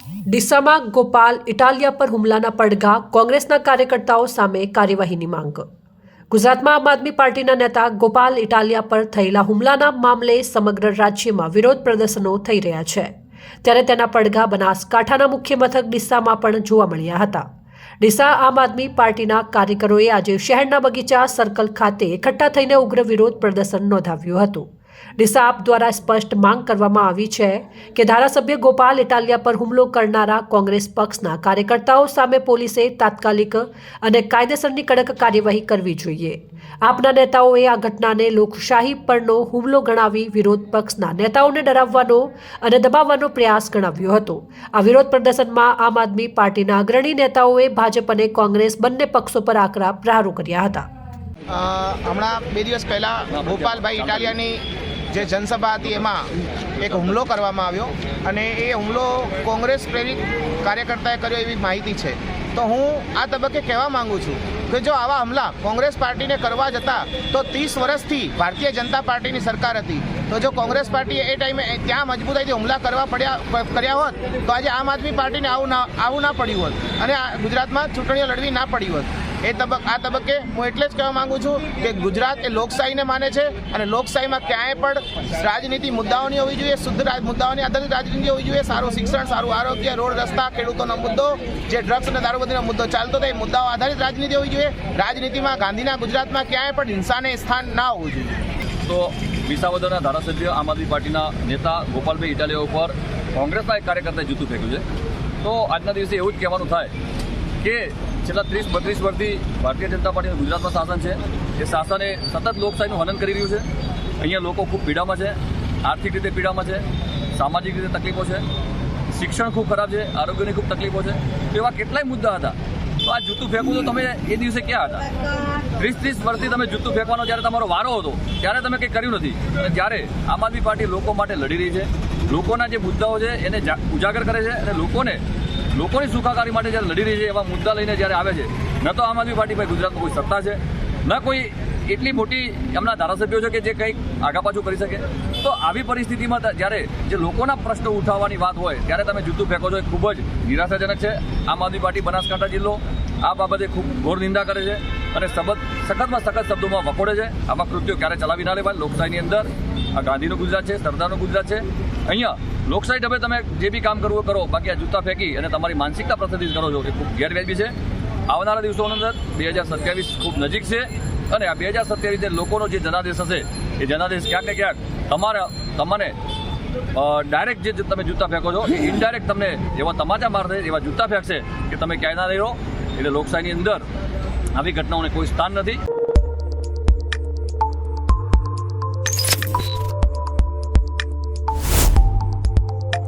ડીસામાં ગોપાલ ઇટાલિયા પર હુમલાના પડઘા, કોંગ્રેસના કાર્યકર્તાઓ સામે કાર્યવાહીની માંગ। ગુજરાતમાં આમ આદમી પાર્ટીના નેતા ગોપાલ ઇટાલિયા પર થયેલા હુમલાના મામલે સમગ્ર રાજ્યમાં વિરોધ પ્રદર્શનો થઈ રહ્યા છે, ત્યારે તેના પડઘા બનાસકાંઠાના મુખ્ય મથક ડીસામાં પણ જોવા મળ્યા હતા। ડીસા આમ આદમી પાર્ટીના કાર્યકરોએ આજે શહેરના બગીચા સર્કલ ખાતે એકઠા થઈને ઉગ્ર વિરોધ પ્રદર્શન નોંધાવ્યું હતું। ડીસા આપ દ્વારા સ્પષ્ટ માંગ કરવામાં આવી છે કે ધારાસભ્ય ગોપાલ ઇટાલિયા પર હુમલો કરનારા કોંગ્રેસ પક્ષના કાર્યકર્તાઓ સામે પોલીસે તાત્કાલિક અને કાયદેસરની કડક કાર્યવાહી કરવી જોઈએ। આપના નેતાઓએ આ ઘટનાને લોકશાહી પરનો હુમલો ગણાવી વિરોધ પક્ષના નેતાઓને ડરાવવાનો અને દબાવવાનો પ્રયાસ ગણાવ્યો હતો। આ વિરોધ પ્રદર્શનમાં આમ આદમી પાર્ટીના અગ્રણી નેતાઓએ ભાજપ અને કોંગ્રેસ બંને પક્ષો પર આકરા પ્રહારો કર્યા હતા। હમણાં 2 દિવસ પહેલાં ગોપાલભાઈ ઇટાલિયાની જે જનસભા હતી એમાં એક હુમલો કરવામાં આવ્યો અને એ હુમલો કોંગ્રેસ પ્રેરિત કાર્યકર્તાએ કર્યો એવી માહિતી છે। તો હું આ તબક્કે કહેવા માંગુ છું કે જો આવા હુમલા કોંગ્રેસ પાર્ટીને કરવા જતા તો 30 વર્ષથી ભારતીય જનતા પાર્ટીની સરકાર હતી, તો જો કોંગ્રેસ પાર્ટીએ એ ટાઈમે ત્યાં મજબૂતાઈથી હુમલા કર્યા હોત તો આજે આમ આદમી પાર્ટીને આવું ના પડ્યું હોત અને ગુજરાતમાં ચૂંટણીઓ લડવી ના પડી હોત। આ તબક્કે હું એટલે જ કહેવા માંગુ છું કે ગુજરાત એ લોકશાહીને માને છે અને લોકશાહીમાં ક્યાંય પણ રાજનીતિ મુદ્દાઓની હોવી જોઈએ, શુદ્ધ મુદ્દાઓની આધારિત રાજનીતિ હોવી જોઈએ। સારું શિક્ષણ, સારું આરોગ્ય, રોડ રસ્તા, ખેડૂતોનો મુદ્દો, જે ડ્રગ્સ અને દારૂબંધીનો મુદ્દો ચાલતો હતો એ મુદ્દાઓ આધારિત રાજનીતિ હોવી જોઈએ। રાજનીતિમાં ગાંધીના ગુજરાતમાં ક્યાંય પણ હિંસાને સ્થાન ના હોવું જોઈએ। તો વિસાવદરના ધારાસભ્ય આમ આદમી પાર્ટીના નેતા ગોપાલભાઈ ઇટાલિયા ઉપર કોંગ્રેસના એક કાર્યકર્તાએ જૂતું ફેંક્યું છે। તો આજના દિવસે એવું જ કહેવાનું થાય કે છેલ્લા 30-32 વર્ષથી ભારતીય જનતા પાર્ટીનું ગુજરાતમાં શાસન છે, એ શાસને સતત લોકશાહીનું હનન કરી રહ્યું છે। અહીંયા લોકો ખૂબ પીડામાં છે, આર્થિક રીતે પીડામાં છે, સામાજિક રીતે તકલીફો છે, શિક્ષણ ખૂબ ખરાબ છે, આરોગ્યની ખૂબ તકલીફો છે। તો એવા કેટલાય મુદ્દા હતા। તો આ જૂતું ફેંકવું તો તમે એ દિવસે ક્યાં હતા? 30 વર્ષથી તમે જૂતું ફેંકવાનો જ્યારે તમારો વારો હતો ત્યારે તમે કંઈ કર્યું નથી। અને જ્યારે આમ આદમી પાર્ટી લોકો માટે લડી રહી છે, લોકોના જે મુદ્દાઓ છે એને ઉજાગર કરે છે અને લોકોની સુખાકારી માટે જ્યારે લડી રહી છે એવા મુદ્દા લઈને જ્યારે આવે છે, ન તો આમ આદમી પાર્ટી ભાઈ ગુજરાતમાં કોઈ સત્તા છે, ન કોઈ એટલી મોટી એમના ધારાસભ્યો છે કે જે કંઈક આગા પાછું કરી શકે। તો આવી પરિસ્થિતિમાં જ્યારે જે લોકોના પ્રશ્નો ઉઠાવવાની વાત હોય ત્યારે તમે જૂતું ફેંકો છો એ ખૂબ જ નિરાશાજનક છે। આમ આદમી પાર્ટી બનાસકાંઠા જિલ્લો આ બાબતે ખૂબ ઘોર નિંદા કરે છે અને સખતમાં સખત શબ્દોમાં વખોડે છે। આવા કૃત્યો ક્યારે ચલાવી ના લેવાય। લોકશાહીની અંદર આ ગાંધીનું ગુજરાત છે, સરદારનું ગુજરાત છે। અહીંયા લોકશાહી ઢબે તમે જે બી કામ કરવું કરો, બાકી આ જૂતા ફેંકી અને તમારી માનસિકતા પ્રતિષ્ઠિત કરો છો એ ખૂબ ગેરવ્યાજબી છે। આવનારા દિવસોની અંદર 2027 ખૂબ નજીક છે અને આ 2027 લોકોનો જે જનાદેશ હશે એ જનાદેશ ક્યાંક ને ક્યાંક તમને ડાયરેક્ટ જે તમે જૂતા ફેંકો છો એ ઇનડાયરેક્ટ તમને એવા તમાચા મારશે, એવા જૂતા ફેંકશે કે તમે ક્યાંય ના રહી રહો। એટલે લોકશાહીની અંદર આવી ઘટનાઓને કોઈ સ્થાન નથી।